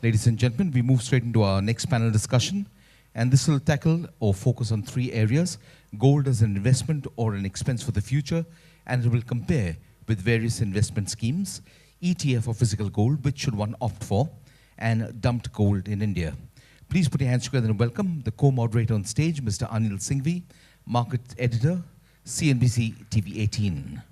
Ladies and gentlemen, we move straight into our next panel discussion, and this will tackle or focus on three areas: gold as an investment or an expense for the future, and it will compare with various investment schemes, ETF or physical gold, which should one opt for, and dumped gold in India. Please put your hands together and welcome the co-moderator on stage, Mr. Anil Singhvi, Market Editor, CNBC TV 18.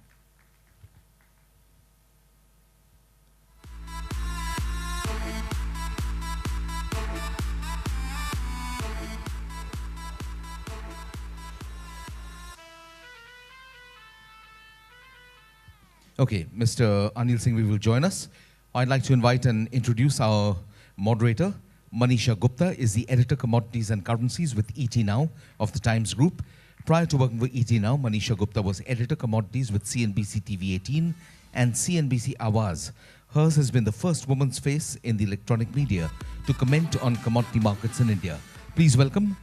Okay, Mr. Anil Singhvi will join us. I'd like to invite and introduce our moderator. Manisha Gupta is the editor, Commodities and Currencies with ET Now of the Times Group. Prior to working for ET Now, Manisha Gupta was editor, Commodities with CNBC TV 18 and CNBC Awaz. Hers has been the first woman's face in the electronic media to comment on commodity markets in India. Please welcome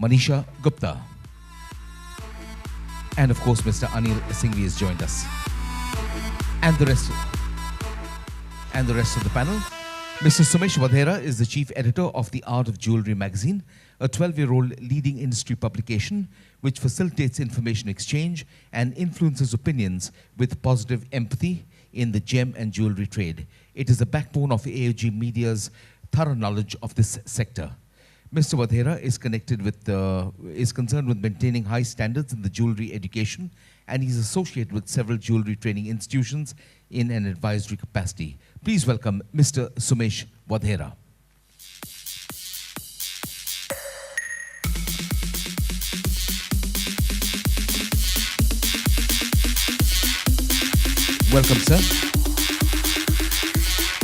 Manisha Gupta. And of course, Mr. Anil Singhvi has joined us. And the rest of the panel. Mr. Sumesh Vadhera is the chief editor of The Art of Jewelry magazine, a 12-year-old leading industry publication which facilitates information exchange and influences opinions with positive empathy in the gem and jewelry trade. It is the backbone of AOG Media's thorough knowledge of this sector. Mr. Vadhera is concerned with maintaining high standards in the jewelry education, and he's associated with several jewelry training institutions in an advisory capacity. Please welcome Mr. Sumesh Vadhera. Welcome, sir.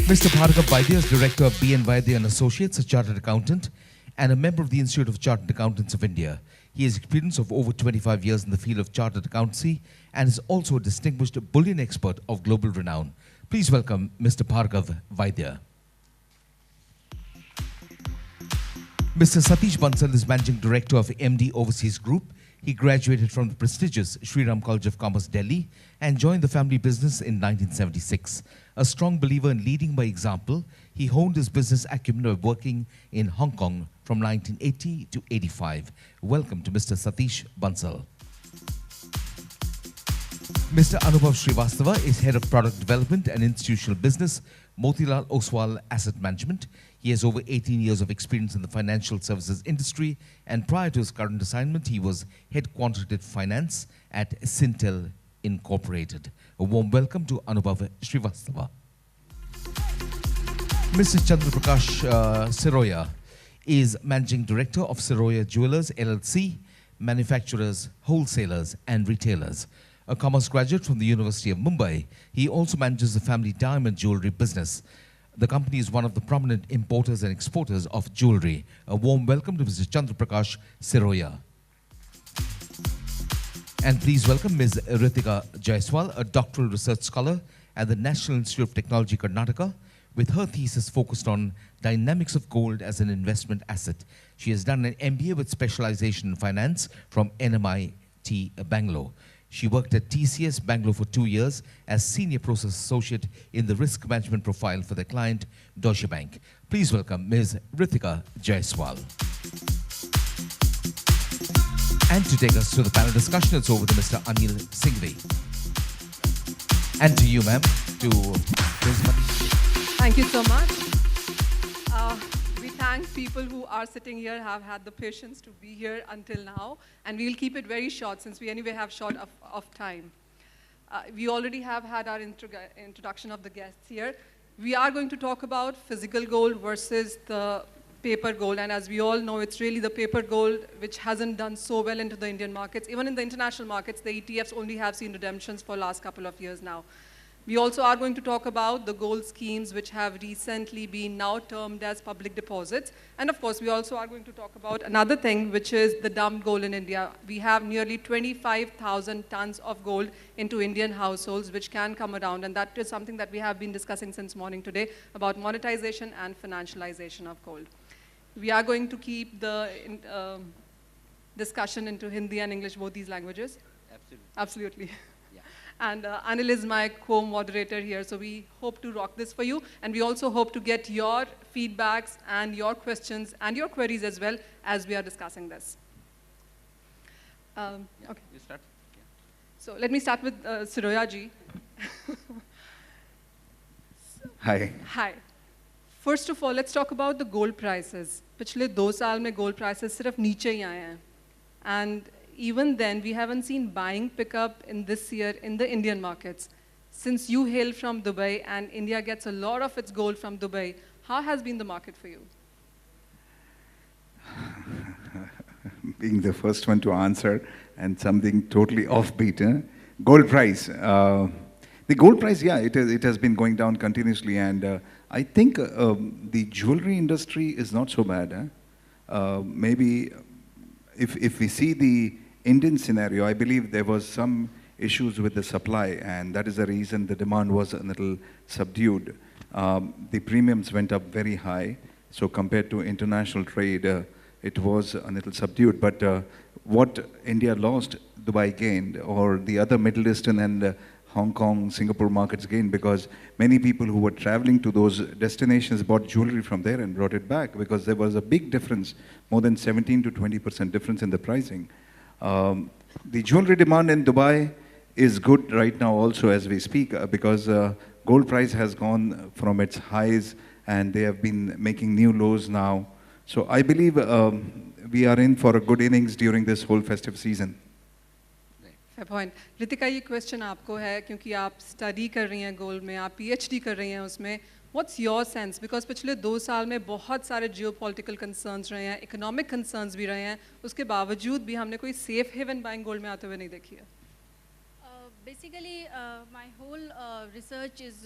Mr. Bhargav Vaidya is director of B.N. Vaidya and Associates, a chartered accountant, and a member of the Institute of Chartered Accountants of India. He has experience of over 25 years in the field of chartered accountancy and is also a distinguished bullion expert of global renown. Please welcome Mr. Bhargav Vaidya. Mr. Satish Bansal is Managing Director of MD Overseas Group. He graduated from the prestigious Sri Ram College of Commerce, Delhi, and joined the family business in 1976. A strong believer in leading by example, he honed his business acumen by working in Hong Kong from 1980 to 85. Welcome to Mr. Satish Bansal. Mr. Anubhav Srivastava is Head of Product Development and Institutional Business, Motilal Oswal Asset Management. He has over 18 years of experience in the financial services industry, and prior to his current assignment, he was Head Quantitative Finance at Sintel Incorporated. A warm welcome to Anubhav Srivastava. Mr. Chandra Prakash Siroya is Managing Director of Siroya Jewelers LLC, manufacturers, wholesalers, and retailers. A commerce graduate from the University of Mumbai, he also manages the family diamond jewelry business. The company is one of the prominent importers and exporters of jewelry. A warm welcome to Mr. Chandra Prakash Siroya. And please welcome Ms. Ritika Jaiswal, a doctoral research scholar at the National Institute of Technology, Karnataka, with her thesis focused on dynamics of gold as an investment asset. She has done an MBA with specialization in finance from NMIT Bangalore. She worked at TCS Bangalore for 2 years as Senior Process Associate in the Risk Management Profile for their client, Deutsche Bank. Please welcome Ms. Ritika Jaiswal. And to take us to the panel discussion, it's over to Mr. Anil Singhvi. And to you, ma'am, to Ms. Manish. Thank you so much. We thank people who are sitting here, have had the patience to be here until now, and we'll keep it very short since we anyway have short of time. We already have had our introduction of the guests here. We are going to talk about physical gold versus the paper gold, and as we all know, it's really the paper gold which hasn't done so well into the Indian markets. Even in the international markets, the ETFs only have seen redemptions for the last couple of years now. We also are going to talk about the gold schemes which have recently been now termed as public deposits. And of course, we also are going to talk about another thing, which is the dumped gold in India. We have nearly 25,000 tons of gold into Indian households, which can come around. And that is something that we have been discussing since morning today about monetization and financialization of gold. We are going to keep the discussion into Hindi and English, both these languages. Absolutely. Absolutely. And Anil is my co-moderator here, so we hope to rock this for you. And we also hope to get your feedbacks and your questions and your queries as well as we are discussing this. Okay. You start. So let me start with Siroya ji. Hi. Hi. First of all, let's talk about the gold prices. पिछले 2 साल में gold prices सिर्फ नीचे ही आए हैं. And even then, we haven't seen buying pick up in this year in the Indian markets. Since you hail from Dubai and India gets a lot of its gold from Dubai, how has been the market for you? Being the first one to answer and something totally offbeat. Gold price. The gold price, yeah, it has been going down continuously, and I think the jewelry industry is not so bad. Maybe if we see the Indian scenario, I believe there was some issues with the supply, and that is the reason the demand was a little subdued. The premiums went up very high, so compared to international trade, it was a little subdued. But what India lost, Dubai gained, or the other Middle Eastern and Hong Kong, Singapore markets gained, because many people who were traveling to those destinations bought jewelry from there and brought it back, because there was a big difference, more than 17 to 20% difference in the pricing. The jewelry demand in Dubai is good right now also as we speak, because gold price has gone from its highs and they have been making new lows now. So I believe we are in for a good innings during this whole festive season. Fair point. Ritika, ये question आपको है क्योंकि आप study कर रही हैं gold में, आप PhD कर रही हैं उसमें. What's your sense? Because पिछले 2 साल में बहुत सारे geopolitical concerns रहे हैं, economic concerns भी रहे हैं. उसके बावजूद भी हमने कोई safe haven buying gold में आते हुए नहीं देखी है. Basically, my whole research is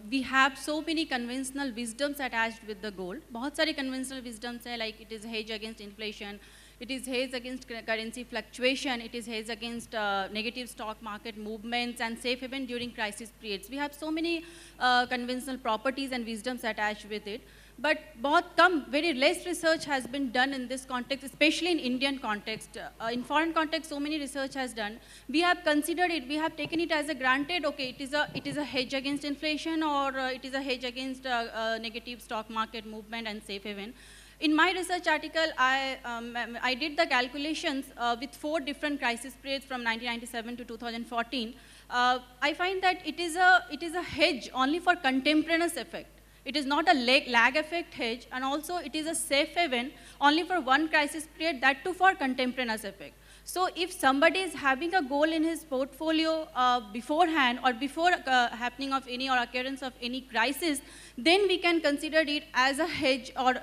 we have so many conventional wisdoms attached with the gold. बहुत सारे conventional wisdoms हैं, like it is hedge against inflation, it is hedge against currency fluctuation, it is hedge against negative stock market movements, and safe haven during crisis periods. We have so many conventional properties and wisdoms attached with it. But बहुत कम, very less research has been done in this context, especially in Indian context. In foreign context, so many research has done. We have considered it, we have taken it as a granted, okay, it is a hedge against inflation, or it is a hedge against negative stock market movement and safe haven. In my research article, I did the calculations with 4 different crisis periods from 1997 to 2014. I find that it is a hedge only for contemporaneous effect. It is not a lag effect hedge, and also it is a safe haven only for one crisis period, that too for contemporaneous effect. So if somebody is having a goal in his portfolio beforehand or before happening of any or occurrence of any crisis, then we can consider it as a hedge, or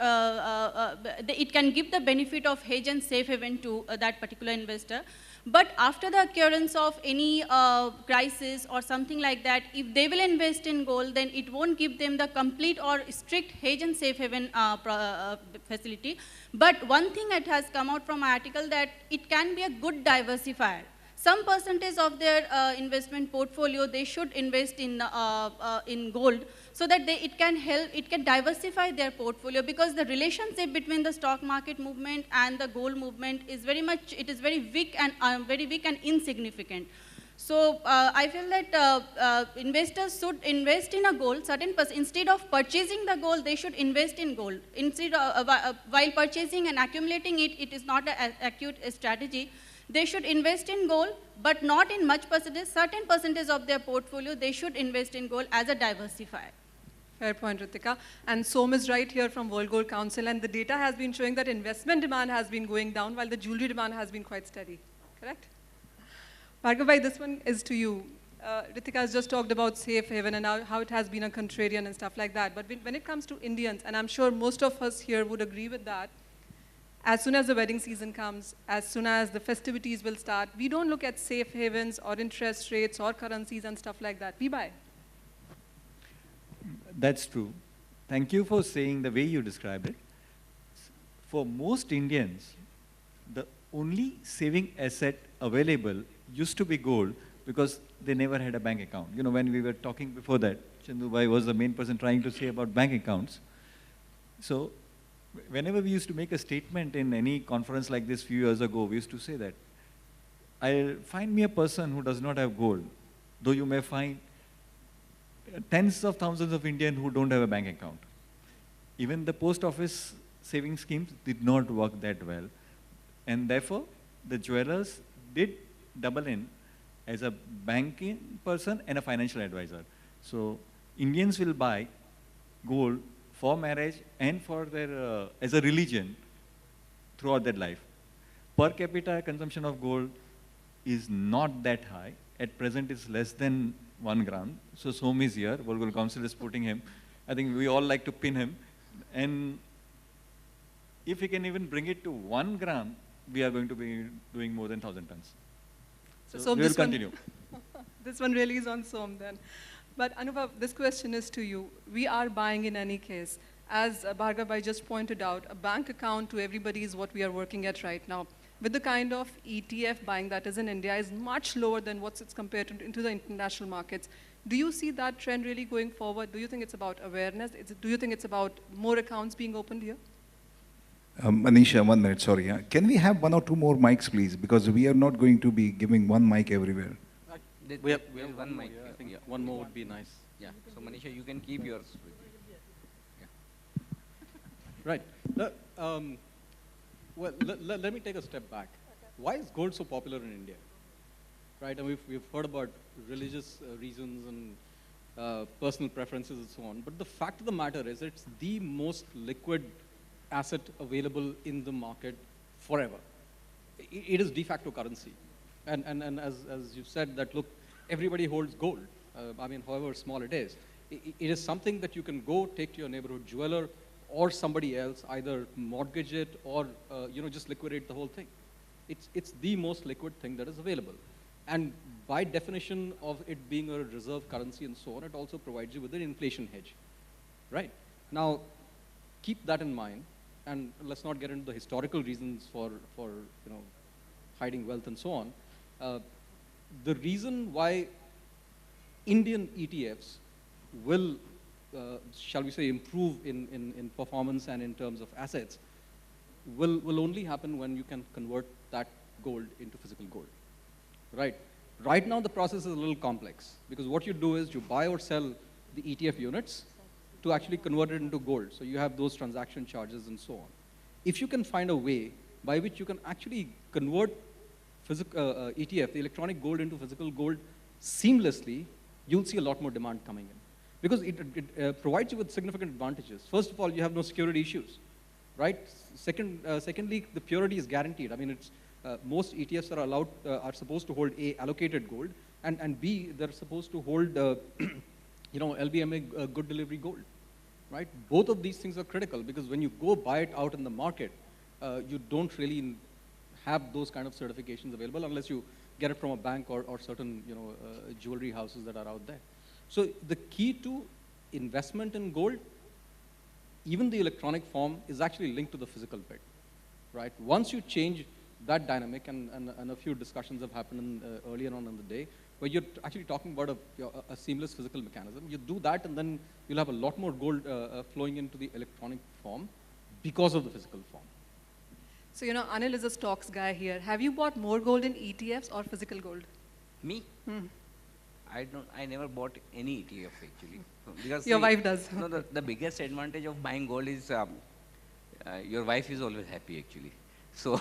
it can give the benefit of hedge and safe haven to that particular investor. But after the occurrence of any crisis or something like that, if they will invest in gold, then it won't give them the complete or strict hedge and safe haven facility. But one thing that has come out from my article, that it can be a good diversifier. Some percentage of their investment portfolio, they should invest in gold, so that it can help, it can diversify their portfolio, because the relationship between the stock market movement and the gold movement is very much, it is very weak and insignificant. So I feel that investors should invest in a gold, instead of purchasing the gold, they should invest in gold. Instead of, while purchasing and accumulating it, it is not an acute strategy. They should invest in gold, but not in much percentage. Certain percentage of their portfolio, they should invest in gold as a diversifier. Fair point, Ritika. And Som is right here from World Gold Council, and the data has been showing that investment demand has been going down while the jewelry demand has been quite steady. Correct? Bhargav, this one is to you. Ritika has just talked about safe haven and how it has been a contrarian and stuff like that. But when it comes to Indians, and I'm sure most of us here would agree with that, as soon as the wedding season comes, as soon as the festivities will start, we don't look at safe havens or interest rates or currencies and stuff like that. We buy. That's true. Thank you for saying the way you described it. For most Indians, the only saving asset available used to be gold, because they never had a bank account. You know, when we were talking before that, Chandubai was the main person trying to say about bank accounts. So whenever we used to make a statement in any conference like this few years ago, we used to say that, I'll find me a person who does not have gold, though you may find tens of thousands of Indians who don't have a bank account. Even the post office saving schemes did not work that well. And therefore, the jewelers did double in as a banking person and a financial advisor. So Indians will buy gold for marriage and for their, as a religion throughout their life. Per capita consumption of gold is not that high. At present, it's less than 1 gram. So Som is here, World Council is putting him. I think we all like to pin him. And if we can even bring it to 1 gram, we are going to be doing more than 1,000 tons. So we will continue. This one really is on Som then. But Anubhav, this question is to you. We are buying in any case. As Bhargav Bhai just pointed out, a bank account to everybody is what we are working at right now. With the kind of ETF buying that is in India is much lower than what's it's compared to into the international markets. Do you see that trend really going forward? Do you think it's about awareness? Do you think it's about more accounts being opened here? Manisha, 1 minute, sorry. Can we have 1 or 2 more mics, please? Because we are not going to be giving 1 mic everywhere. We have one mic. I think one more would be nice. Yeah. So Manisha, you can keep yours. Right. Well, let me take a step back. Why is gold so popular in India? Right, and we've heard about religious reasons and personal preferences and so on. But the fact of the matter is it's the most liquid asset available in the market forever. It is de facto currency. And as you said that, look, everybody holds gold. I mean, however small it is. It is something that you can go take to your neighborhood jeweler or somebody else, either mortgage it or just liquidate the whole thing. It's the most liquid thing that is available. And by definition of it being a reserve currency and so on, it also provides you with an inflation hedge, right? Now, keep that in mind, and let's not get into the historical reasons for hiding wealth and so on. The reason why Indian ETFs will, shall we say, improve in performance and in terms of assets will only happen when you can convert that gold into physical gold. Right. Right now, the process is a little complex because what you do is you buy or sell the ETF units to actually convert it into gold. So you have those transaction charges and so on. If you can find a way by which you can actually convert ETF, the electronic gold, into physical gold seamlessly, you'll see a lot more demand coming in because it provides you with significant advantages. First of all, you have no security issues, right? Secondly, the purity is guaranteed. I mean, it's most ETFs are allowed, are supposed to hold A, allocated gold, and B, they're supposed to hold, LBMA good delivery gold, right? Both of these things are critical because when you go buy it out in the market, you don't really have those kind of certifications available unless you get it from a bank or certain, jewelry houses that are out there. So the key to investment in gold, even the electronic form, is actually linked to the physical bit, right? Once you change that dynamic, and a few discussions have happened earlier on in the day, where you're actually talking about a seamless physical mechanism. You do that, and then you'll have a lot more gold flowing into the electronic form because of the physical form. So, Anil is a stocks guy here. Have you bought more gold in ETFs or physical gold? Me? I never bought any ETF actually. Because Your wife does. No, the biggest advantage of buying gold is your wife is always happy actually. So,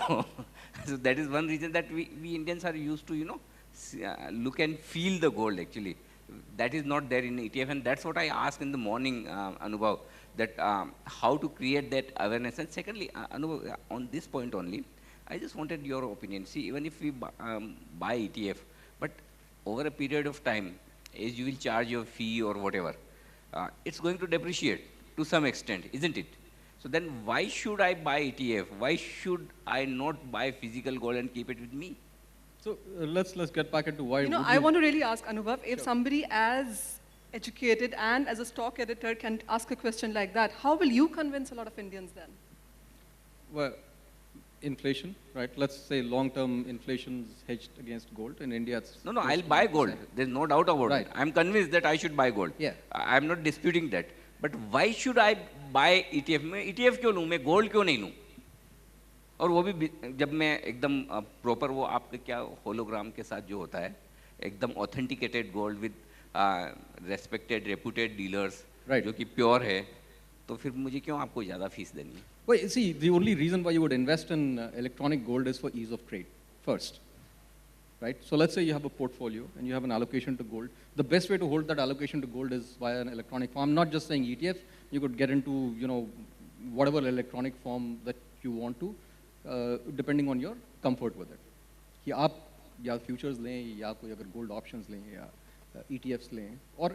so that is one reason that we Indians are used to, look and feel the gold actually. That is not there in ETF, and that's what I asked in the morning, Anubhav, that how to create that awareness. And secondly, Anubhav, on this point only, I just wanted your opinion. See, even if we buy ETF, but over a period of time, as you will charge your fee or whatever, it's going to depreciate to some extent, isn't it? So then why should I buy ETF? Why should I not buy physical gold and keep it with me? So let's get back into why. I want to really ask Anubhav, if somebody as educated and as a stock editor can ask a question like that, how will you convince a lot of Indians then? Well, inflation, right? Let's say long-term inflation is hedged against gold. In India, it's... No, I'll buy gold. There's no doubt about it. I'm convinced that I should buy gold. Yeah. I'm not disputing that. But why should I buy ETF? मैं ETF क्यों लूँ? मैं gold क्यों नहीं लूँ? और वो भी जब मैं एकदम proper वो आपके क्या hologram के साथ जो होता है, एकदम authenticated gold with respected reputed dealers Right. जो कि प्योर है, तो फिर मुझे क्यों आपको ज़्यादा फीस देनी है? Well, see, the only reason why you would invest in electronic gold is for ease of trade, first. Right? So let's say you have a portfolio and you have an allocation to gold. The best way to hold that allocation to gold is via an electronic form. I'm not just saying ETF. You could get into, whatever electronic form that you want to, depending on your comfort with it. कि आप या futures लें या कोई अगर gold options लें या ETFs लें or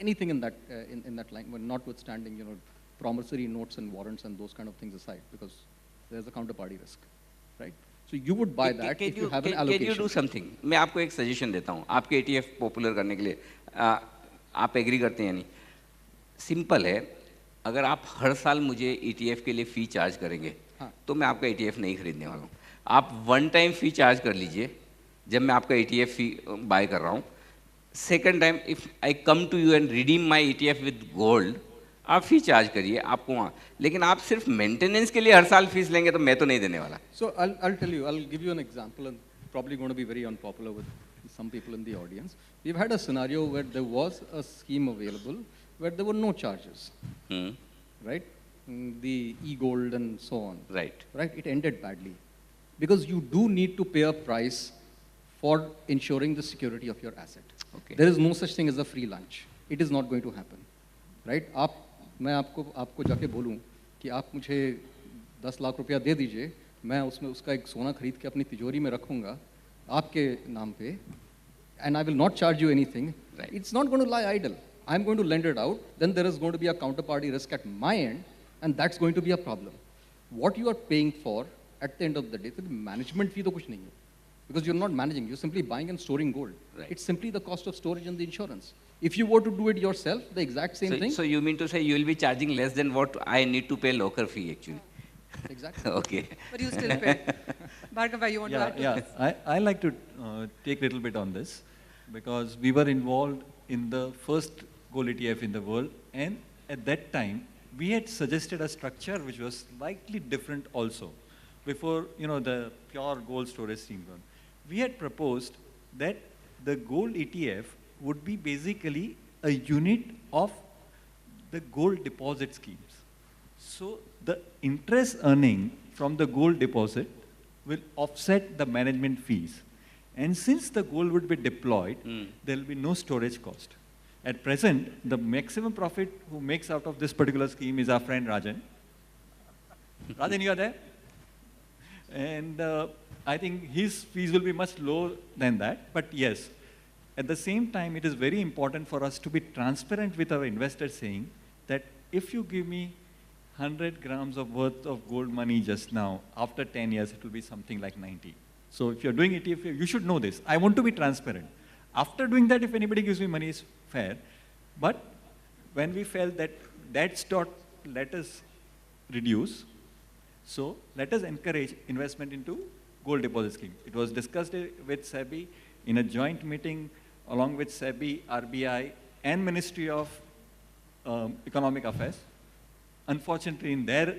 anything in that in that line, but notwithstanding, promissory notes and warrants and those kind of things aside, because there's a counterparty risk, right? So you would buy that if you have an allocation. Can you do something? मैं आपको एक suggestion देता हूँ आपके ETF popular करने के लिए, आप एग्री करते हैं या नहीं? सिंपल है, अगर आप हर साल मुझे ETF के लिए फ़ी चार्ज करेंगे, हाँ. तो मैं आपका ETF नहीं खरीदने वाला हूँ. आप वन टाइम फ़ी चार्ज कर लीजिए जब मैं आपका ETF फ़ी बाय कर रहा हूँ. Second time if I come to you and redeem my ETF with gold, आप फी चार्ज करिए आपको वहाँ, लेकिन आप सिर्फ मेंटेनेंस के लिए हर साल फीस लेंगे तो मैं तो नहीं देने वाला. So I'll tell you, I'll give you an example, and probably going to be very unpopular with some people in the audience. We've had a scenario where there was a scheme available where there were no charges, right? The e-gold and so on. Right. Right? It ended badly because you do need to pay a price for ensuring the security of your asset. Okay. There is no such thing as a free lunch. It is not going to happen, right? मैं आपको जाके बोलूँ कि आप मुझे 10 लाख रुपया दे दीजिए, मैं उसमें उसका एक सोना खरीद के अपनी तिजोरी में रखूँगा आपके नाम पे, and I will not charge you anything. Right. It's not going to lie idle. I'm going to lend it out. Then there is going to be a counterparty risk at my end, and that's going to be a problem. What you are paying for at the end of the day, the management fee तो कुछ नहीं है, because you're not managing. You're simply buying and storing gold. Right. It's simply the cost of storage and the insurance. If you were to do it yourself, the exact same thing. So you mean to say you will be charging less than what I need to pay local fee actually? Exactly. Okay. But you still pay. Bhargav, you want to add to this? I like to take a little bit on this because we were involved in the first gold ETF in the world, and at that time we had suggested a structure which was slightly different also. Before the pure gold storage scheme, we had proposed that the gold ETF would be basically a unit of the gold deposit schemes. So the interest earning from the gold deposit will offset the management fees. And since the gold would be deployed, there will be no storage cost. At present, the maximum profit who makes out of this particular scheme is our friend Rajan. Rajan, you are there? And I think his fees will be much lower than that. But yes, at the same time, it is very important for us to be transparent with our investors, saying that if you give me 100 grams of worth of gold money just now, after 10 years, it will be something like 90. So if you're doing it, you should know this. I want to be transparent. After doing that, if anybody gives me money, it's fair. But when we felt that that's not, let us reduce. So let us encourage investment into gold deposit scheme. It was discussed with SEBI in a joint meeting along with SEBI, RBI, and Ministry of Economic Affairs. Unfortunately, in their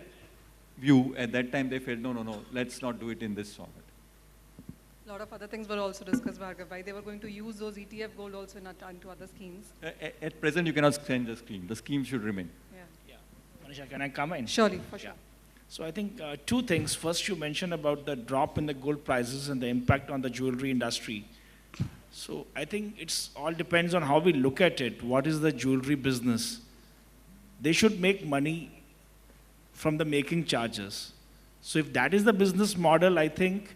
view, at that time, they felt, no, let's not do it in this format. A lot of other things were also discussed, Bhargav. They were going to use those ETF gold also into other schemes. At present, you cannot change the scheme. The scheme should remain. Yeah. Manisha, can I come in? Surely, for sure. So I think two things. First, you mentioned about the drop in the gold prices and the impact on the jewelry industry. So I think it's all depends on how we look at it. What is the jewelry business? They should make money from the making charges. So if that is the business model, I think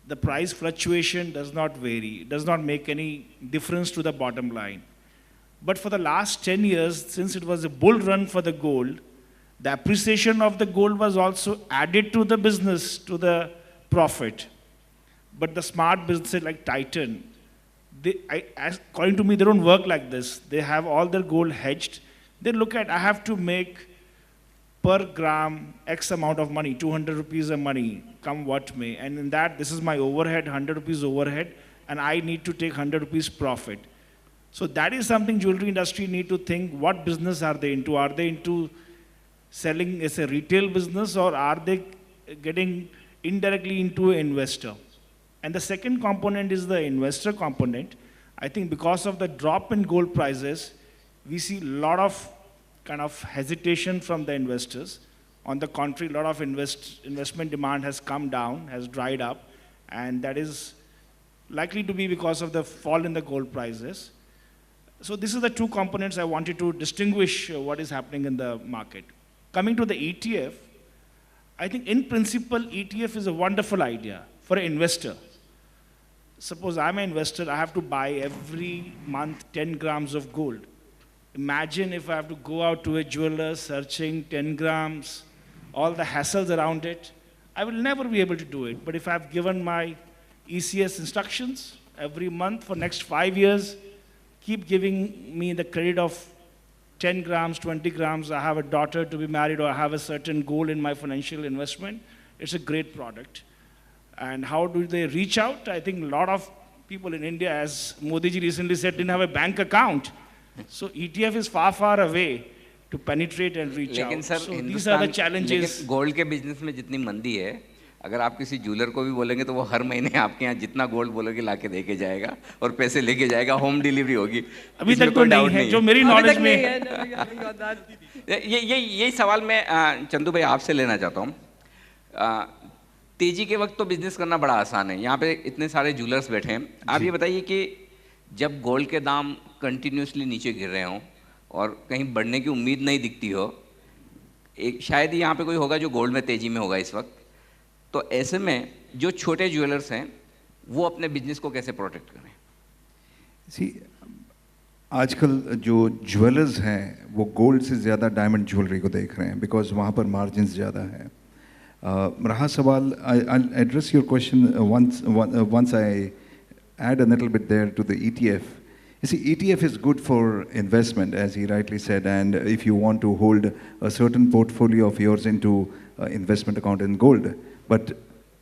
the price fluctuation does not vary. It does not make any difference to the bottom line. But for the last 10 years, since it was a bull run for the gold, the appreciation of the gold was also added to the business, to the profit. But the smart businesses like Titan, according to me, they don't work like this. They have all their gold hedged. They look at, I have to make per gram X amount of money, 200 rupees of money, come what may. And in that, this is my overhead, 100 rupees overhead, and I need to take 100 rupees profit. So that is something jewelry industry need to think, what business are they into? Are they into selling as a retail business, or are they getting indirectly into an investor? And the second component is the investor component. I think because of the drop in gold prices, we see a lot of kind of hesitation from the investors. On the contrary, a lot of investment demand has come down, has dried up, and that is likely to be because of the fall in the gold prices. So this is the two components I wanted to distinguish what is happening in the market. Coming to the ETF, I think in principle, ETF is a wonderful idea for an investor. Suppose I'm an investor, I have to buy every month 10 grams of gold. Imagine if I have to go out to a jeweler searching 10 grams, all the hassles around it. I will never be able to do it. But if I've given my ECS instructions every month for next 5 years, keep giving me the credit of 10 grams, 20 grams, I have a daughter to be married or I have a certain goal in my financial investment, it's a great product. And how do they reach out? I think a lot of people in India, as Modi ji recently said, didn't have a bank account. So ETF is far, far away to penetrate and reach लेकिन out. Sir So these are the challenges. लेकिन gold के business में जितनी मंदी है, अगर आप किसी ज्वेलर को भी बोलेंगे तो वो हर महीने आपके यहाँ जितना गोल्ड बोलोगे ला के दे के जाएगा और पैसे लेके जाएगा, होम डिलीवरी होगी। अभी तक तो नहीं है, जो मेरी नॉलेज में यही सवाल मैं चंदू भाई आपसे लेना चाहता हूँ। तेजी के वक्त तो बिजनेस करना बड़ा आसान है, यहाँ पे इतने सारे ज्वेलर्स बैठे हैं, आप ये बताइए कि जब गोल्ड के दाम कंटिन्यूसली नीचे गिर रहे हों और कहीं बढ़ने की उम्मीद नहीं दिखती हो, एक शायद ही यहाँ पे कोई होगा जो गोल्ड में तेजी में होगा इस वक्त, तो ऐसे में जो छोटे ज्वेलर्स हैं वो अपने बिजनेस को कैसे प्रोटेक्ट करें? आजकल जो ज्वेलर्स हैं वो गोल्ड से ज़्यादा डायमंड ज्वेलरी को देख रहे हैं बिकॉज वहाँ पर मार्जिन ज़्यादा है। रहा सवाल, I'll address your question once I add a little bit there to the ETF. You see, ETF is good for investment, as he rightly said, and if you want to hold a certain portfolio of yours into investment account in gold. But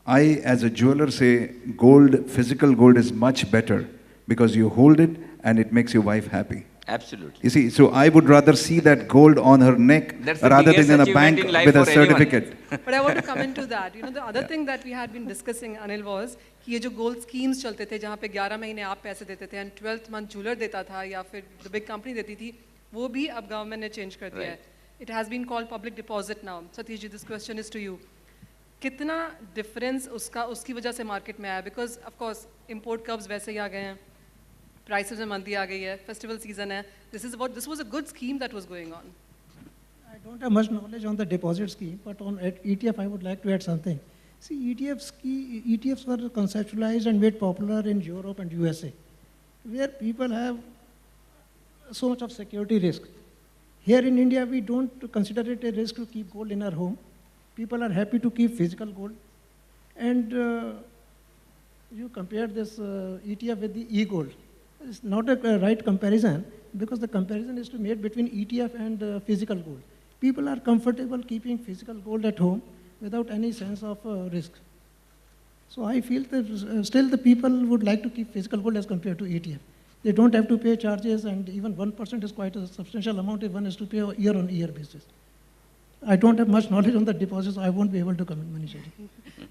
I, as a jeweler, say gold, physical gold is much better because you hold it and it makes your wife happy. Absolutely. You see, so I would rather see that gold on her neck rather than in a bank with a certificate. But I want to come into that. You know, the other thing that we had been discussing, Anil, was कि ये जो gold schemes चलते थे जहाँ पे 11 महीने आप पैसे देते थे and 12th month jeweler देता था या फिर the big company देती थी, वो भी अब government ने change कर दिया है. It has been called public deposit now. Satish ji, this question is to you. कितना difference उसकी वजह से market में आया? Because of course import curbs वैसे ही आ गए हैं. Prices में मंदी आ गई है, festival season है. This was a good scheme that was going on. I don't have much knowledge on the deposit scheme, but on ETF I would like to add something. See, ETFs were conceptualized and made popular in Europe and USA, where people have so much of security risk. Here in India, we don't consider it a risk to keep gold in our home. People are happy to keep physical gold. And you compare this ETF with the e-gold. It's not a right comparison because the comparison is to be made between ETF and physical gold. People are comfortable keeping physical gold at home without any sense of risk. So I feel that still the people would like to keep physical gold as compared to ETF. They don't have to pay charges, and even 1% is quite a substantial amount if one has to pay on year-on-year basis. I don't have much knowledge on the deposits, so I won't be able to comment, Manish ji.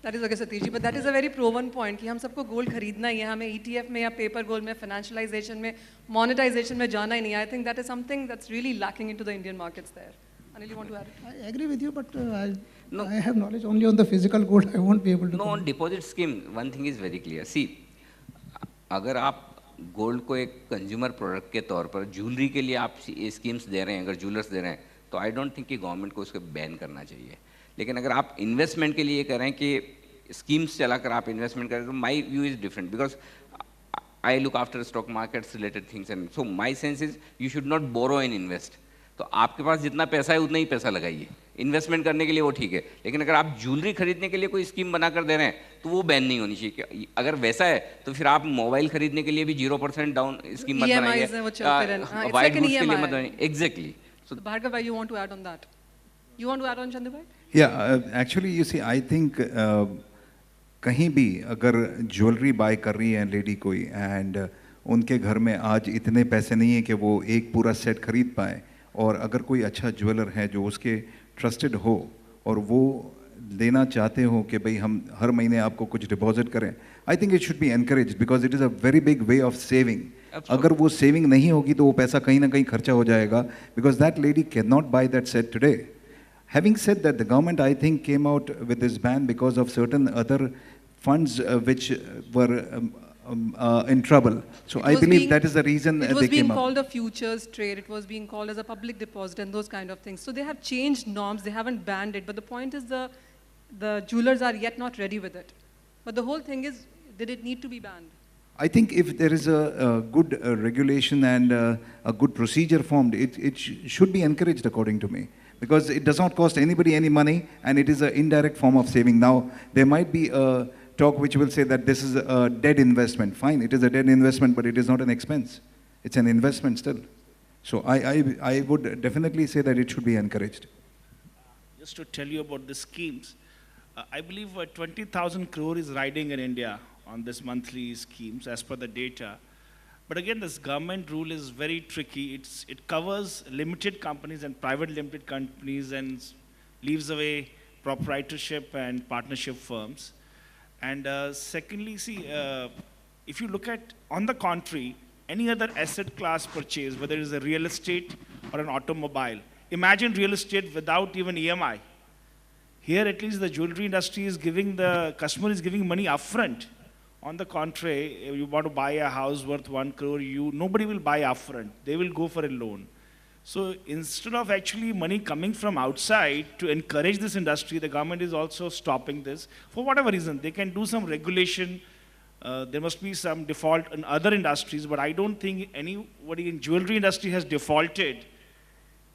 That is okay, Satish ji, but that is a very proven point कि हम सबको gold खरीदना ही है, हमें ETF में या paper gold में, financialization में, monetization में जाना ही नहीं है. I think that is something that's really lacking into the Indian markets there. Anil, you want to add? I agree with you, but I have knowledge only on the physical gold. I won't be able to. No, on deposit scheme, one thing is very clear. See, अगर आप gold को एक consumer product के तौर पर jewellery के लिए आप स्कीम्स दे रहे हैं, अगर ज्वेलर्स दे रहे हैं, तो आई डोंट थिंक कि गवर्नमेंट को उसको बैन करना चाहिए. लेकिन अगर आप इन्वेस्टमेंट के लिए कह रहे हैं कि स्कीम्स चलाकर आप इन्वेस्टमेंट करें, तो my view is different because I look after stock markets related things and so my sense is you should not borrow and invest. तो आपके पास जितना पैसा है उतना ही पैसा लगाइए. इन्वेस्टमेंट करने के लिए वो ठीक है, लेकिन अगर आप ज्वेलरी खरीदने के लिए कोई स्कीम बनाकर दे रहे हैं तो वो बैन नहीं होनी चाहिए. अगर वैसा है तो फिर आप मोबाइल खरीदने के लिए भी 0% डाउन स्कीम मत बनाइए, वाइट गुड्स के लिए मत बनाइए. Exactly. So Bhargav, you want to add on that? You want to add on, Chandu bhai? Yeah, actually, you see, I think कहीं भी अगर ज्वेलरी बाय कर रही है लेडी कोई एंड उनके घर में आज इतने पैसे नहीं है कि वो एक पूरा सेट खरीद पाए, और अगर कोई अच्छा ज्वेलर है जो उसके ट्रस्टेड हो और वो देना चाहते हो कि भाई हम हर महीने आपको कुछ डिपॉजिट करें, I think it should be encourage because it is a very big way of saving. अगर वो सेविंग नहीं होगी तो वो पैसा कहीं ना कहीं खर्चा हो जाएगा, because that lady can not by that set today. Having said that, the government, I think, came out with this ban because of certain other funds which were in trouble. So I believe that is the reason it they was being came up. called a futures trade. It was being called as a public deposit and those kind of things. So they have changed norms. They haven't banned it. But the point is the jewelers are yet not ready with it. But the whole thing is, did it need to be banned? I think if there is a good regulation and a good procedure formed, it should be encouraged according to me. Because it does not cost anybody any money and it is an indirect form of saving. Now, there might be a talk which will say that this is a dead investment. Fine, it is a dead investment, but it is not an expense. It's an investment still. So I would definitely say that it should be encouraged. Just to tell you about the schemes, I believe 20,000 crore is riding in India on this monthly schemes as per the data. But again, this government rule is very tricky. It covers limited companies and private limited companies and leaves away proprietorship and partnership firms. And secondly, see, if you look at, on the contrary, any other asset class purchase, whether it is a real estate or an automobile, imagine real estate without even EMI. Here, at least the jewelry industry is giving, the customer is giving money upfront. On the contrary, if you want to buy a house worth 1 crore, nobody will buy upfront. They will go for a loan. So instead of actually money coming from outside to encourage this industry, the government is also stopping this. For whatever reason, they can do some regulation. There must be some default in other industries, but I don't think anybody in jewelry industry has defaulted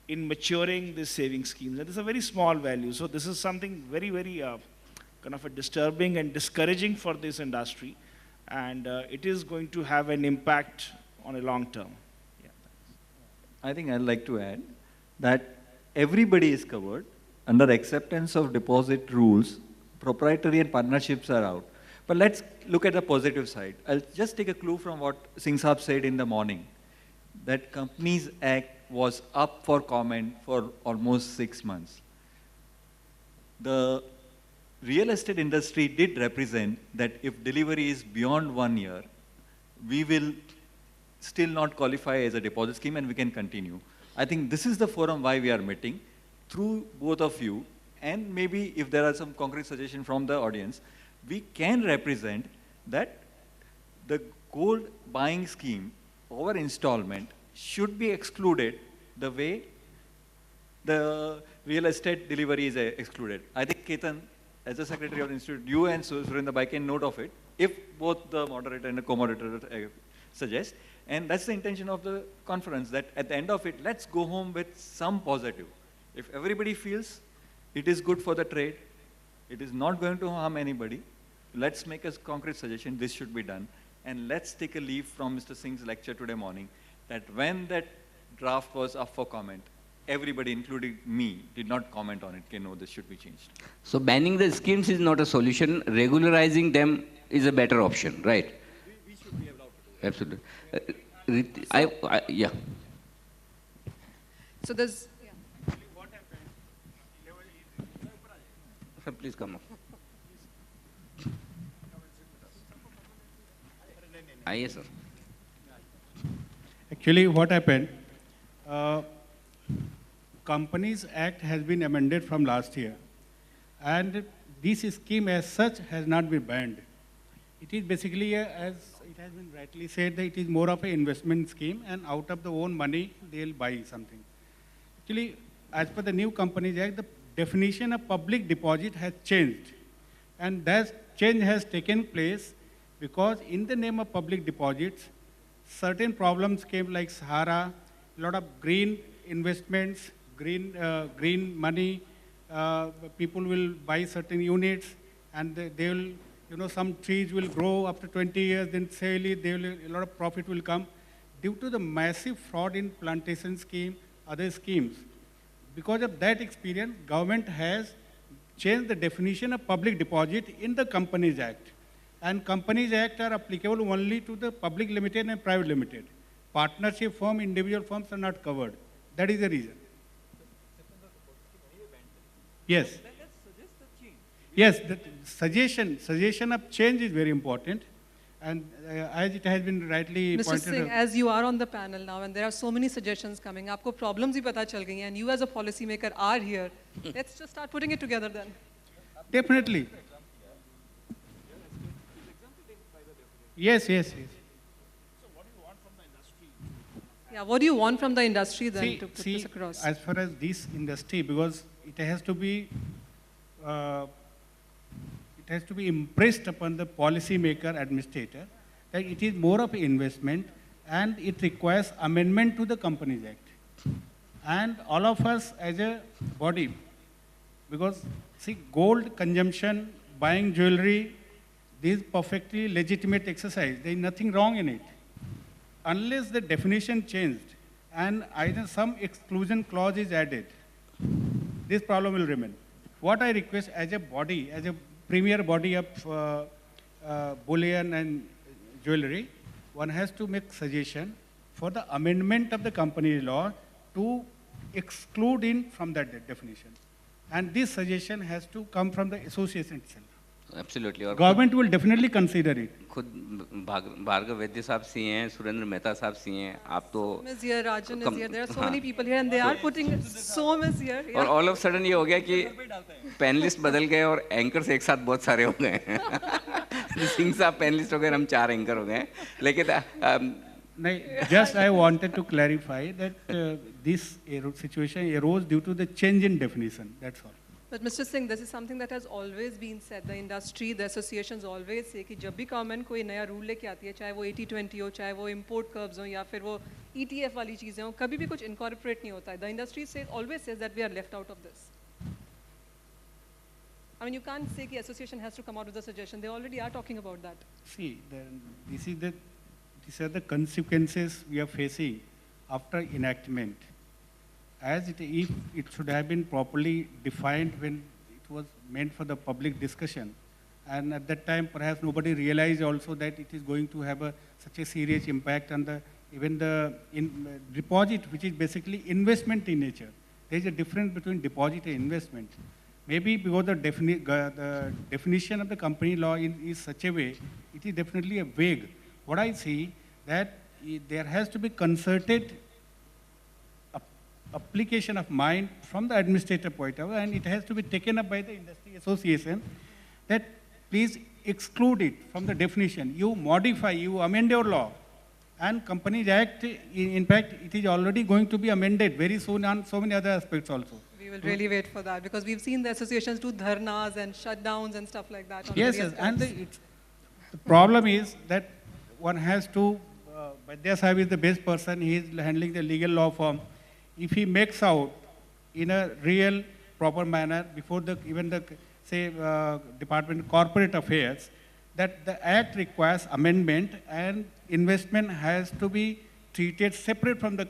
in maturing these saving schemes. And this is a very small value. So this is something very, very kind of a disturbing and discouraging for this industry, and it is going to have an impact on a long term. Yeah, I think I'd like to add that everybody is covered under acceptance of deposit rules. Proprietary and partnerships are out. But let's look at the positive side. I'll just take a clue from what Singh Saab said in the morning, that Companies Act was up for comment for almost 6 months. The real estate industry did represent that if delivery is beyond 1 year, we will still not qualify as a deposit scheme and we can continue. I think this is the forum why we are meeting through both of you, and maybe if there are some concrete suggestions from the audience, we can represent that the gold buying scheme over installment should be excluded the way the real estate delivery is excluded. I think Ketan, as the Secretary of the Institute, you and Surendra can note of it, if both the moderator and the co-moderator suggest. And that's the intention of the conference, that at the end of it, let's go home with some positive. If everybody feels it is good for the trade, it is not going to harm anybody, let's make a concrete suggestion, this should be done. And let's take a leaf from Mr. Singh's lecture today morning, that when that draft was up for comment, everybody, including me, did not comment on it. Okay, no, this should be changed. So banning the schemes is not a solution. Regularizing them is a better option, right? We should be allowed to do that. Absolutely. Yeah. So there's... Sir, please come up. Yes, sir. Actually, what happened, Companies Act has been amended from last year, and this scheme as such has not been banned. It is basically, as it has been rightly said, that it is more of an investment scheme, and out of the own money, they'll buy something. Actually, as per the new Companies Act, the definition of public deposit has changed, and that change has taken place because in the name of public deposits, certain problems came like Sahara, a lot of green investments, green money, people will buy certain units, and they will, some trees will grow after 20 years, then suddenly a lot of profit will come. Due to the massive fraud in plantation scheme, other schemes, because of that experience, government has changed the definition of public deposit in the Companies Act. And Companies Act are applicable only to the public limited and private limited. Partnership firm, individual firms are not covered. That is the reason. Yes. Let's suggest the change. Yes, the suggestion of change is very important. And as it has been rightly Mr. pointed Singh, out. as you are on the panel now, and there are so many suggestions coming, आपको problems भी पता चल गई हैं, and you as a policy maker are here. Let's just start putting it together then. Definitely. Yes, yes, yes. Yeah, what do you want from the industry then to put See, this across? as far as this industry, because it has to be impressed upon the policy maker, administrator, that it is more of an investment and it requires amendment to the Companies Act. And all of us as a body, because see, gold consumption, buying jewelry, this is perfectly legitimate exercise. There is nothing wrong in it. Unless the definition changed and either some exclusion clause is added, this problem will remain. What I request as a body, as a premier body of bullion and jewelry, one has to make suggestion for the amendment of the company law to exclude in from that definition. And this suggestion has to come from the association itself. Absolutely. और Government will definitely consider it. खुद भार्गव वैद्य साहब सी हैं, सुरेंद्र मेहता साहब सी हैं, आप तो Is here, Rajan is here. There are so many people here, and they are putting so much here. और Yeah. All of sudden ये हो गया कि पैनलिस्ट बदल गए और एंकर्स एक साथ बहुत सारे हो गए हैं सिंह साहब पैनलिस्ट हो गए, हम 4 एंकर हो गए हैं, लेकिन Just I wanted to clarify that this situation arose due to the change in definition, that's all. But Mr. Singh, this is something that has always been said. The industry, the associations always say कि जब भी government कोई नया rule लेके आती है, चाहे वो 80-20 हो, चाहे वो import curbs हो, या फिर वो ETF वाली चीजें हो, कभी भी कुछ incorporate नहीं होता है. The industry always says that we are left out of this. I mean, you can't say कि association has to come out with a suggestion. They already are talking about that. See, these are the consequences we are facing after enactment. As if it should have been properly defined when it was meant for the public discussion. And at that time, perhaps nobody realized also that it is going to have such a serious impact on even the deposit, which is basically investment in nature. There is a difference between deposit and investment. Maybe because the definition of the company law is such a way, it is definitely a vague. What I see that there has to be concerted application of mind from the administrator point of view, and it has to be taken up by the industry association that please exclude it from the definition. You modify, you amend your law. And Companies Act, in fact, it is already going to be amended very soon on so many other aspects also. We will really wait for that because we've seen the associations do dharnas and shutdowns and stuff like that. Yes, and the problem is that one has to, Vaidya Sahib is the best person, he is handling the legal law firm. If he makes out in a real, proper manner before even the, say, Department of Corporate Affairs, that the Act requires amendment and investment has to be treated separate from the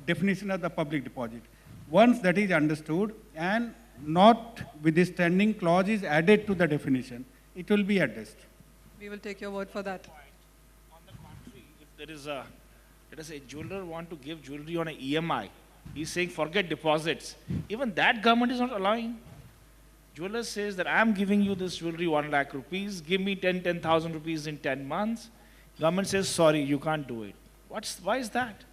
definition of the public deposit. Once that is understood and not withstanding clause is added to the definition, it will be addressed. We will take your word for that. On the contrary, if there is a, let us say, jeweler want to give jewelry on an EMI, he's saying forget deposits. Even that government is not allowing. Jeweler says that I am giving you this jewelry 1 lakh rupees, give me 10,000 rupees in 10 months. Government says, sorry, you can't do it. Why is that?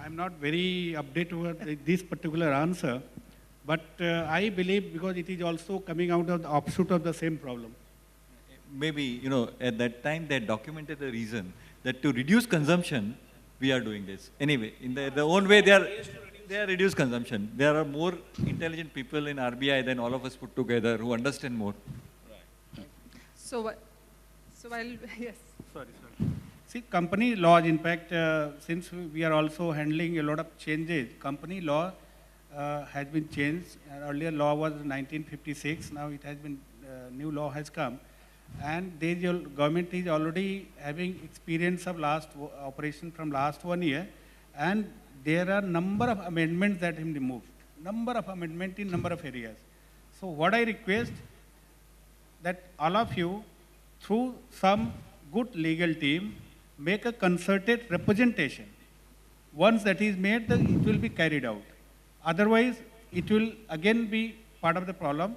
I'm not very updated with this particular answer, but I believe because it is also coming out of the offshoot of the same problem. Maybe, at that time they documented the reason that to reduce consumption, we are doing this. Anyway, in their own way, they are reduced consumption. There are more intelligent people in RBI than all of us put together who understand more. Right. So while, yes. Sorry. See, company laws, in fact, since we are also handling a lot of changes, company law has been changed. Earlier law was 1956, now it has been, new law has come. And government is already having experience of operation from last 1 year. And there are number of amendments that have been removed. Number of amendments in number of areas. So what I request that all of you, through some good legal team, make a concerted representation. Once that is made, it will be carried out. Otherwise, it will again be part of the problem.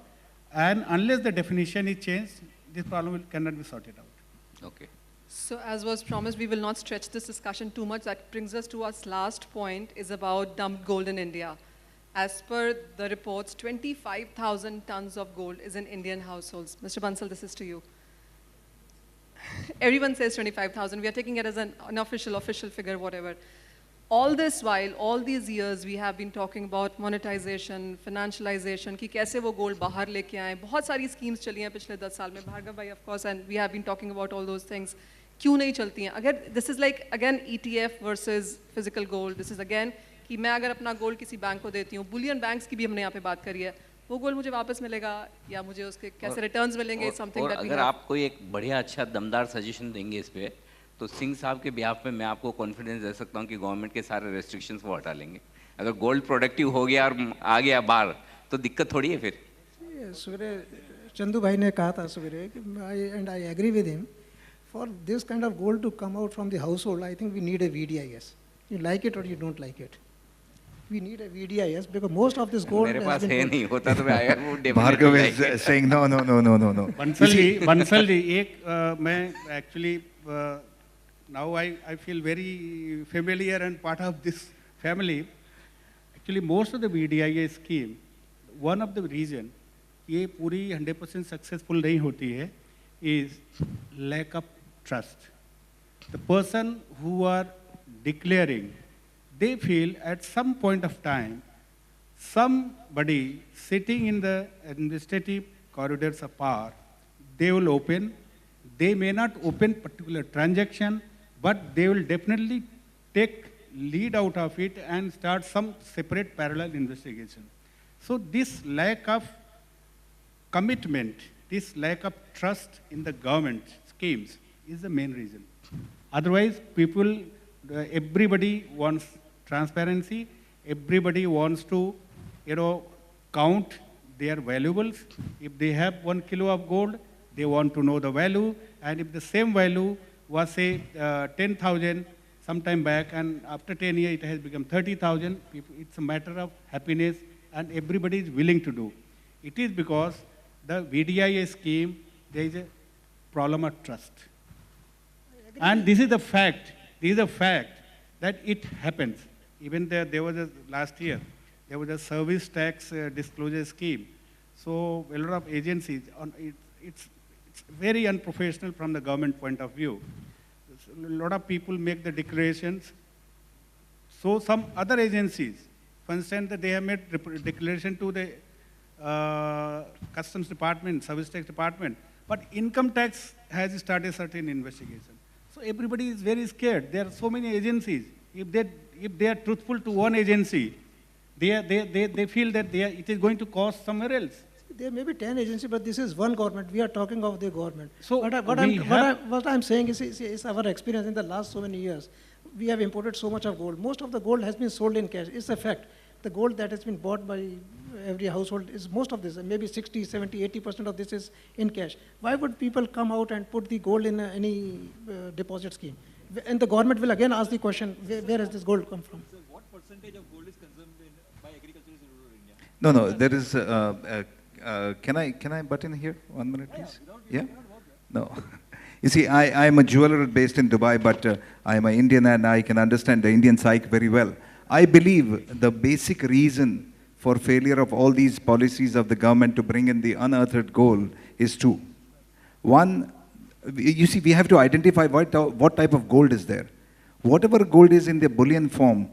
And unless the definition is changed, this problem cannot be sorted out. Okay. So as was promised, we will not stretch this discussion too much. That brings us to our last point, is about dumped gold in India. As per the reports, 25,000 tons of gold is in Indian households. Mr. Bansal, this is to you. Everyone says 25,000. We are taking it as an unofficial, official figure, whatever. All this while, all these years, we have been talking about monetization, financialization, कि कैसे वो gold बाहर लेके आएं. बहुत सारी schemes चली हैं पिछले 10 साल में. Bhargav bhai, of course, and we have been talking about all those things. क्यों नहीं चलती हैं? अगर this is like again ETF versus physical gold. This is again कि मैं अगर अपना gold किसी बैंक को देती हूँ, bullion banks की भी हमने यहाँ पे बात करी है. वो गोल्ड मुझे वापस मिलेगा या मुझे उसके कैसे रिटर्न्स मिलेंगे? समथिंग दैट वी अगर आप कोई एक बढ़िया अच्छा दमदार सजेशन देंगे इस पे, तो सिंह साहब के बिहाफ पे मैं आपको कॉन्फिडेंस दे सकता हूँ कि गवर्नमेंट के सारे रेस्ट्रिक्शंस वो हटा लेंगे. अगर गोल्ड प्रोडक्टिव हो गया और आ गया बाहर, तो दिक्कत थोड़ी है फिर. सवेरे चंदू भाई ने कहा था सवेरे कि I agree with him, for this kind of gold to come out from the household, I think we need a VDIS. You like it or you don't like it. We need a VDIS because most of this gold. मेरे पास है नहीं, होता तो मैं I would definitely Bhargav like it. is saying no. Bansal ji एक मैं actually now I feel very familiar and part of this family. Actually most of the VDIS scheme, one of the reason ये पूरी 100% successful नहीं होती है is lack of trust. The person who are declaring, they feel at some point of time, somebody sitting in the administrative corridors of power, they will open, they may not open particular transaction, but they will definitely take lead out of it and start some separate parallel investigation. So this lack of commitment, this lack of trust in the government schemes is the main reason. Otherwise, people, everybody wants transparency, everybody wants to, count their valuables. If they have 1 kilo of gold, they want to know the value, and if the same value was say 10,000 sometime back, and after 10 years it has become 30,000, it's a matter of happiness, and everybody is willing to do. It is because the VDIA scheme, there is a problem of trust. And this is the fact, that it happens. Even there was last year, there was a service tax disclosure scheme. So a lot of agencies, it's very unprofessional from the government point of view. A lot of people make the declarations. So some other agencies, for instance, that they have made declaration to the customs department, service tax department, but income tax has started certain investigation. So everybody is very scared. There are so many agencies. If they are truthful to one agency, they feel that it is going to cost somewhere else. There may be 10 agencies, but this is one government. We are talking of the government. So what I'm saying is our experience in the last so many years. We have imported so much of gold. Most of the gold has been sold in cash. It's a fact. The gold that has been bought by every household is most of this, maybe 60, 70, 80% of this is in cash. Why would people come out and put the gold in any deposit scheme? And the government will again ask the question, where has this gold come from? So what percentage of gold is consumed by agriculturists in rural India? No, there is, can I butt in here 1 minute, please? Yeah? No. You see, I am a jeweler based in Dubai, but I am an Indian and I can understand the Indian psyche very well. I believe the basic reason for failure of all these policies of the government to bring in the unearthed gold is two. One, you see, we have to identify what type of gold is there. Whatever gold is in the bullion form,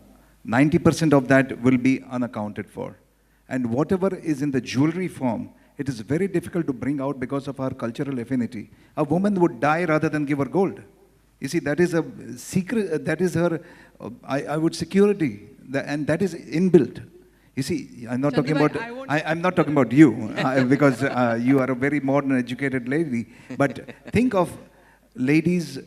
90% of that will be unaccounted for. And whatever is in the jewelry form, it is very difficult to bring out because of our cultural affinity. A woman would die rather than give her gold. You see, that is a secret, that is her, I would security, and that is inbuilt. You see, I'm not talking about, I'm not talking about you, because you are a very modern, educated lady. But think of ladies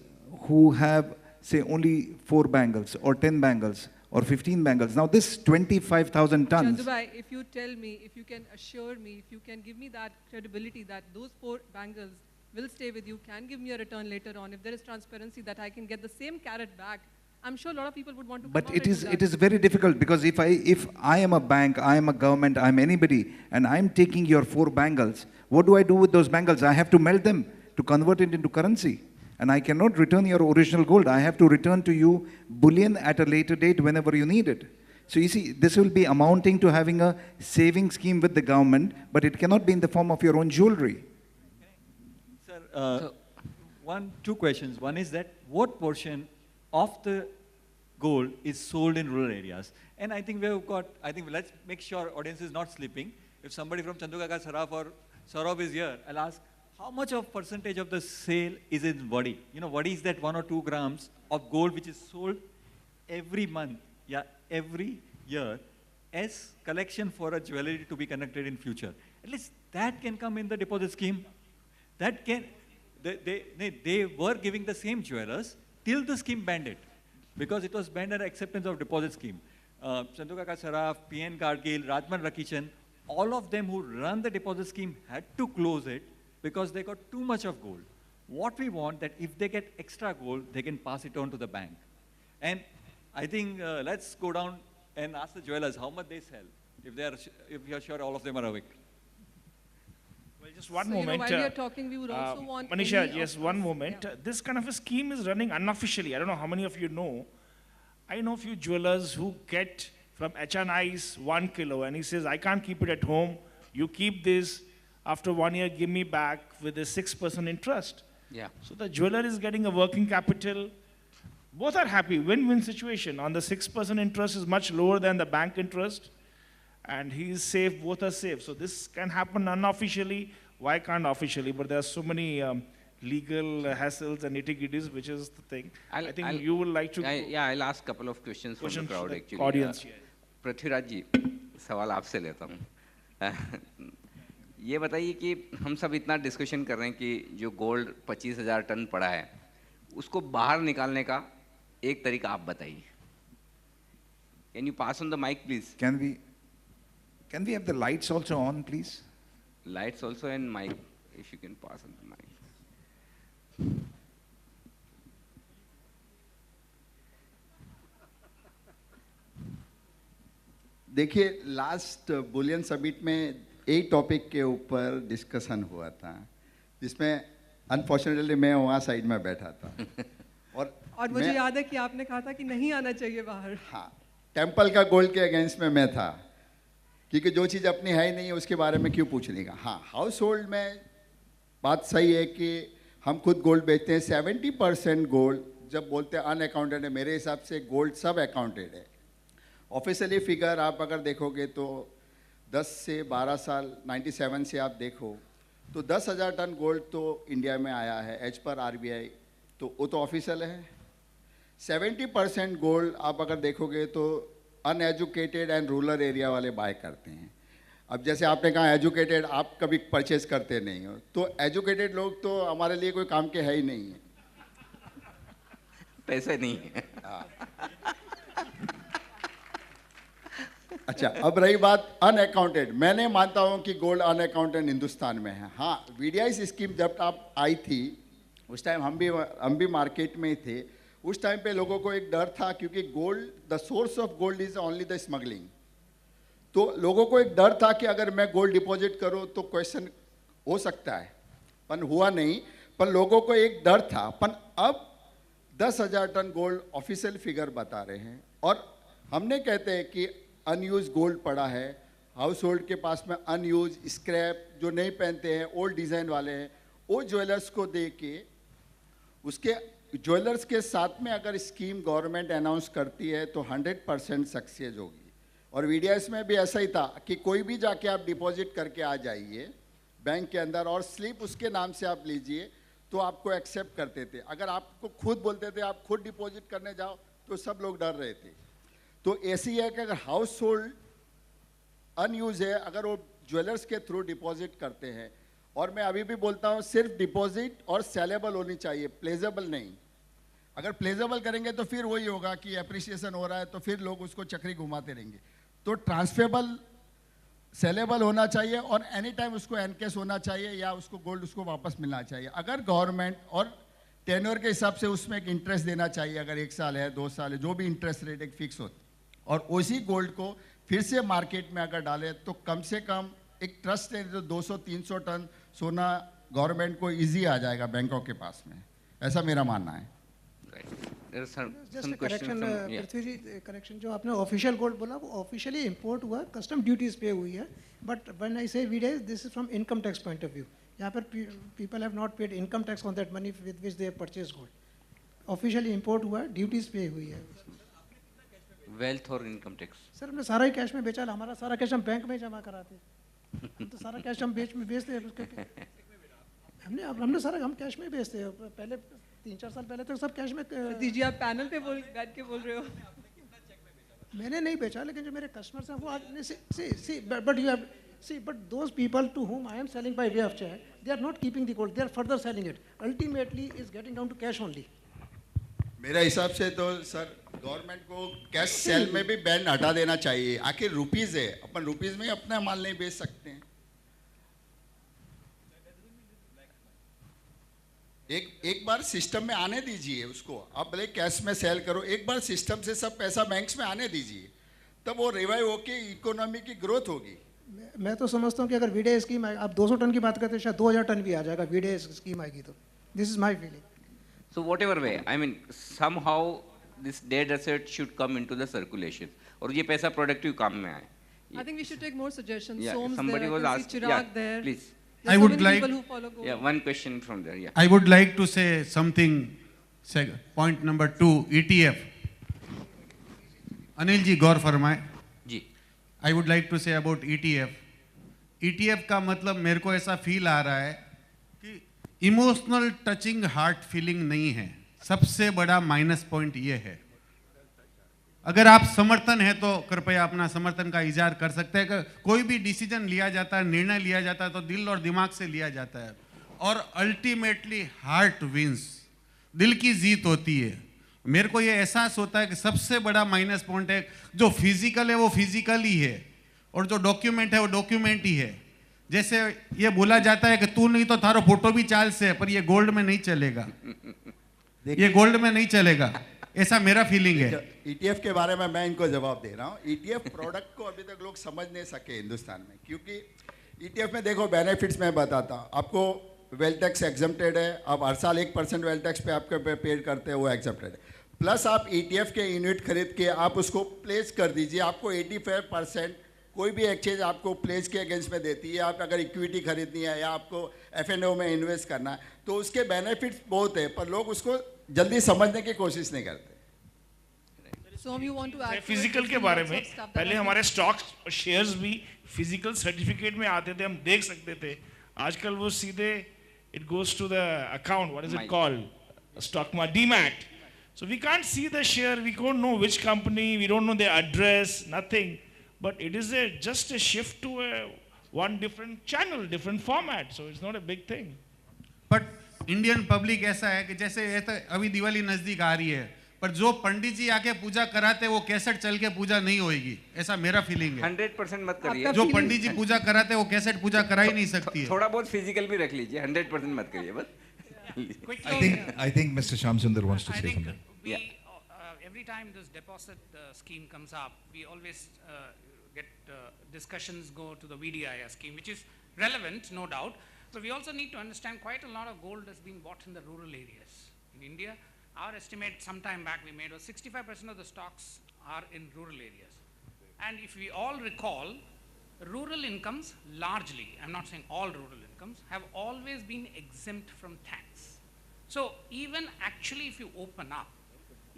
who have, say, only 4 bangles, or 10 bangles, or 15 bangles. Now this 25,000 tons. Chandubai, if you tell me, if you can assure me, if you can give me that credibility that those 4 bangles will stay with you, can give me a return later on, if there is transparency that I can get the same carat back, I'm sure a lot of people would want to. But come out and do it that. is very difficult, because if I am a bank, I am a government, I am anybody, and I am taking your 4 bangles, what do I do with those bangles? I have to melt them to convert it into currency. And I cannot return your original gold. I have to return to you bullion at a later date whenever you need it. So you see, this will be amounting to having a saving scheme with the government, but it cannot be in the form of your own jewelry. Sir, two questions. One is that what portion of the gold is sold in rural areas? And I think let's make sure audience is not sleeping. If somebody from Chandukaka Saraf or Saurabh is here, I'll ask, how much of percentage of the sale is in Wadi? You know, Wadi is that 1 or 2 grams of gold which is sold every month, every year, as collection for a jewelry to be connected in future. At least that can come in the deposit scheme. That can, they were giving the same jewelers till the scheme banned it, because it was banned under acceptance of deposit scheme. Chandukaka Saraf, PN Gadgil, Rajman Rakichan, all of them who run the deposit scheme had to close it because they got too much of gold. What we want, that if they get extra gold, they can pass it on to the bank. And I think let's go down and ask the jewelers how much they sell, if you're sure all of them are awake. Well, just one So, moment. while you're talking, we would also want. Manisha, any yes, of one us- moment. yeah. This kind of a scheme is running unofficially. I don't know how many of you know. I know a few jewelers who get from HNI's 1 kilo, and he says, I can't keep it at home. You keep this. After 1 year, give me back with a 6% interest. Yeah. So the jeweler is getting a working capital. Both are happy, win-win situation. On the 6% interest is much lower than the bank interest, and he is safe, both are safe. So this can happen unofficially. Why can't officially? But there are so many legal hassles and nitty-gritties, which is the thing. I think you would like to. I'll ask a couple of questions from the Questions crowd to the actually. audience, yeah. Prithviraj जी, सवाल आपसे लेता हूँ। ये बताइए कि हम सब इतना डिस्कशन कर रहे हैं कि जो गोल्ड 25,000 टन पड़ा है, उसको बाहर निकालने का एक तरीका आप बताइए। Can you pass on the mic, please? Can we have the lights also on, please? Lights also and mic, if you can pass on the mic. देखिए, लास्ट बुलियन समिट में एक टॉपिक के ऊपर डिस्कशन हुआ था, जिसमें unfortunately मैं वहाँ साइड में बैठा था। और मुझे याद है कि आपने कहा था कि नहीं आना चाहिए बाहर। हाँ, टेम्पल का गोल्ड के अगेंस्ट में मैं था, क्योंकि जो चीज़ अपनी है ही नहीं है उसके बारे में क्यों पूछने का। हाँ, हाउस होल्ड में बात सही है कि हम खुद गोल्ड बेचते हैं। 70% गोल्ड जब बोलते हैं अनअकाउंटेड है, मेरे हिसाब से गोल्ड सब अकाउंटेड है। ऑफिशियली फिगर आप अगर देखोगे तो 10 से 12 साल 97 से आप देखो तो 10,000 टन गोल्ड तो इंडिया में आया है एज पर RBI, तो वो तो ऑफिशियल है। 70% गोल्ड आप अगर देखोगे तो अनएजुकेटेड एंड रूरल एरिया वाले बाय करते हैं। अब जैसे आपने कहा एजुकेटेड, आप कभी परचेज करते नहीं हो, तो एजुकेटेड लोग तो हमारे लिए कोई काम के है ही नहीं है। पैसे नहीं है। अच्छा, अब रही बात अनअकाउंटेड, मैं नहीं मानता हूँ कि गोल्ड अनअकाउंटेड हिंदुस्तान में है। हाँ, VDI स्कीम जब आप आई थी उस टाइम हम भी मार्केट में ही थे। उस टाइम पे लोगों को एक डर था, क्योंकि gold, the source of gold is only the smuggling. तो लोगों को एक डर था कि अगर मैं गोल्ड डिपॉजिट करूँ तो क्वेश्चन हो सकता है, पर हुआ नहीं। पर लोगों को एक डर था। पर अब 10,000 टन गोल्ड ऑफिशियल फिगर बता रहे हैं, और हमने कहते हैं कि अनयूज गोल्ड पड़ा है, हाउस होल्ड के पास में अनयूज स्क्रैप जो नहीं पहनते हैं, ओल्ड डिज़ाइन वाले हैं, वो ज्वेलर्स को दे के उसके ज्वेलर्स के साथ में अगर स्कीम गवर्नमेंट अनाउंस करती है तो 100% सक्सेस होगी। और VDIs में भी ऐसा ही था कि कोई भी जाके आप डिपॉजिट करके आ जाइए बैंक के अंदर और स्लिप उसके नाम से आप लीजिए तो आपको एक्सेप्ट करते थे। अगर आपको खुद बोलते थे आप खुद डिपॉजिट करने जाओ तो सब लोग डर रहे थे। तो ऐसी है कि अगर हाउस होल्ड अनयूज है, अगर वो ज्वेलर्स के थ्रू डिपॉजिट करते हैं, और मैं अभी भी बोलता हूँ सिर्फ डिपॉजिट और सेलेबल होनी चाहिए, प्लेजेबल नहीं। अगर प्लेजेबल करेंगे तो फिर वही होगा कि एप्रिसिएशन हो रहा है तो फिर लोग उसको चक्री घुमाते रहेंगे। तो ट्रांसफरेबल सेलेबल होना चाहिए और एनी टाइम उसको एनकेस होना चाहिए या उसको गोल्ड उसको वापस मिलना चाहिए। अगर गवर्नमेंट और टेन्योर के हिसाब से उसमें एक इंटरेस्ट देना चाहिए, अगर 1 साल है 2 साल है, जो भी इंटरेस्ट रेट एक फिक्स होती, और उसी गोल्ड को फिर से मार्केट में अगर डालें तो कम से कम एक ट्रस्ट है, तो 200-300 टन सोना गवर्नमेंट को इजी आ जाएगा बैंकों के पास में, ऐसा मेरा मानना है। जस्ट करेक्शन पृथ्वी जी, करेक्शन जो आपने ऑफिशियल गोल्ड बोला वो ऑफिशियली इंपोर्ट हुआ, कस्टम ड्यूटीज पे हुई है, बट व्हेन आई से videos this is from income tax point of view. यहाँ पर people have not paid income tax on that money with which they have purchase gold, officially import हुआ, duties पे हुई है। वेल्थ और income tax sir हमने सारा ही cash में बेचा, हमारा सारा कैश हम बैंक में जमा कराते हैं, हम तो सारा कैश हम बेचते हैं उसके हमने सारा हम कैश में बेचते हैं। पहले 3-4 साल पहले तो सब कैश में। दीजिए आप पैनल पे बैठ के बोल रहे हो। मैंने नहीं बेचा, लेकिन जो मेरे कस्टमर्स हैं वो आज but those people to whom I am selling by way of check, they are not keeping the gold, they are further selling it, ultimately is getting down to cash only. मेरा हिसाब से तो sir government को cash cell में भी ban हटा देना चाहिए। आखिर रुपीज है, अपन रुपीज में ही अपना माल नहीं बेच सकते हैं। एक बार सिस्टम में आने दीजिए उसको, आप भले कैश में सेल करो, एक बार सिस्टम से सब पैसा बैंक्स में आने दीजिए, तब वो रिवाइव होके इकोनॉमी की ग्रोथ होगी। मैं तो समझता हूँ कि अगर वीडे स्कीम आए, आप 200 टन की बात करते हैं, शायद 2000 टन भी आ जाएगा वीडे स्कीम आएगी तो। This is my feeling. So whatever way, I mean, somehow this dead asset should come into the circulation, और ये पैसा productive काम में आए। I think we should take more suggestions. Yeah, Som's somebody there, was I can asked. see Chirag Yeah, there. please. There's I so would many like- people who follow gold. Yeah, one question from there. Yeah. I would like to say something. Point number 2, ETF. Anil ji गौर फरमाए। जी। I would like to say about ETF. ETF का मतलब मेरे को ऐसा feel आ रहा है कि emotional touching heart feeling नहीं है। सबसे बड़ा माइनस पॉइंट ये है। अगर आप समर्थन है तो कृपया अपना समर्थन का इजहार कर सकते हैं कि कोई भी डिसीजन लिया जाता है, निर्णय लिया जाता है तो दिल और दिमाग से लिया जाता है, और अल्टीमेटली हार्ट विंस, दिल की जीत होती है। मेरे को ये एहसास होता है कि सबसे बड़ा माइनस पॉइंट है, जो फिजिकल है वो फिजिकल ही है, और जो डॉक्यूमेंट है वो डॉक्यूमेंट ही है। जैसे ये बोला जाता है कि तू नहीं तो थारो फोटो भी चाल से है, पर ये गोल्ड में नहीं चलेगा, ये गोल्ड में नहीं चलेगा, ऐसा मेरा फीलिंग है। ETF के बारे में मैं इनको जवाब दे रहा हूँ। ETF प्रोडक्ट को अभी तक लोग समझ नहीं सके हिंदुस्तान में, क्योंकि ETF में देखो बेनिफिट्स मैं बताता हूँ आपको। वेल्थ टैक्स एग्जम्प्टेड है, आप हर साल 1% वेल्थ टैक्स पे आपके पेड करते हैं, वो एग्जम्प्टेड है। प्लस आप ETF के यूनिट खरीद के आप उसको प्लेस कर दीजिए, आपको 85% कोई भी एक्सचेंज आपको प्लेस के अगेंस्ट में देती है। आप अगर इक्विटी खरीदनी है या आपको F&O में इन्वेस्ट करना है तो उसके बेनिफिट्स बहुत है, पर लोग उसको जल्दी समझने की कोशिश नहीं करते। Som, you want to add? Physical के बारे में पहले हमारे स्टॉक्स और शेयर्स भी फिजिकल सर्टिफिकेट में आते थे, हम देख सकते थे। आजकल वो सीधे it goes to the account, what is it called, stock market, demat. So we can't see the share, we don't know which company, we don't know their address, nothing. But it is just a shift to one different channel, different format. So it's not a big thing. But Indian public ऐसा है कि जैसे अभी दिवाली नजदीक आ रही है, पर जो पंडित जी आके पूजा कराते वो कैसेट चल के पूजा नहीं होएगी, ऐसा मेरा फीलिंग है। 100% मत करिए। जो पंडित जी पूजा कराते वो कैसेट पूजा करा ही नहीं सकती है। थोड़ा बहुत फिजिकल भी रख लीजिए, 100% मत करिए बस। I think Mr. Shamsundar wants to say something. Every time this deposit scheme comes up, we always get discussions go to the VDIR scheme, which is relevant, no doubt. But we also need to understand quite a lot of gold has been bought in the rural areas. In India, our estimate some time back we made was 65% of the stocks are in rural areas. And if we all recall, rural incomes largely, I'm not saying all rural incomes, have always been exempt from tax. So even actually if you open up,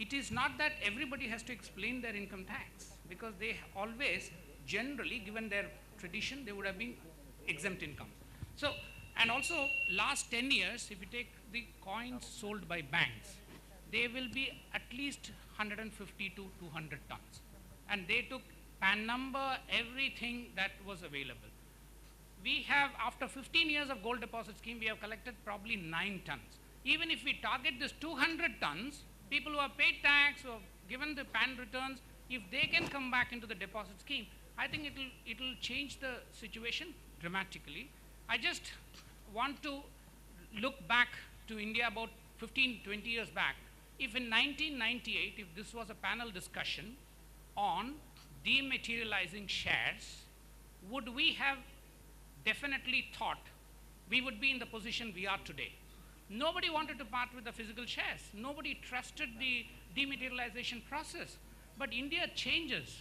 it is not that everybody has to explain their income tax, because they always, generally, given their tradition, they would have been exempt incomes. So, and also last 10 years, if you take the coins sold by banks, they will be at least 150 to 200 tons. And they took PAN number, everything that was available. We have, after 15 years of gold deposit scheme, we have collected probably 9 tons. Even if we target this 200 tons, people who have paid tax, who have given the PAN returns, if they can come back into the deposit scheme, I think it'll change the situation dramatically. I just want to look back to India about 15, 20 years back, if in 1998, if this was a panel discussion on dematerializing shares, would we have definitely thought we would be in the position we are today? Nobody wanted to part with the physical shares. Nobody trusted the dematerialization process. But India changes.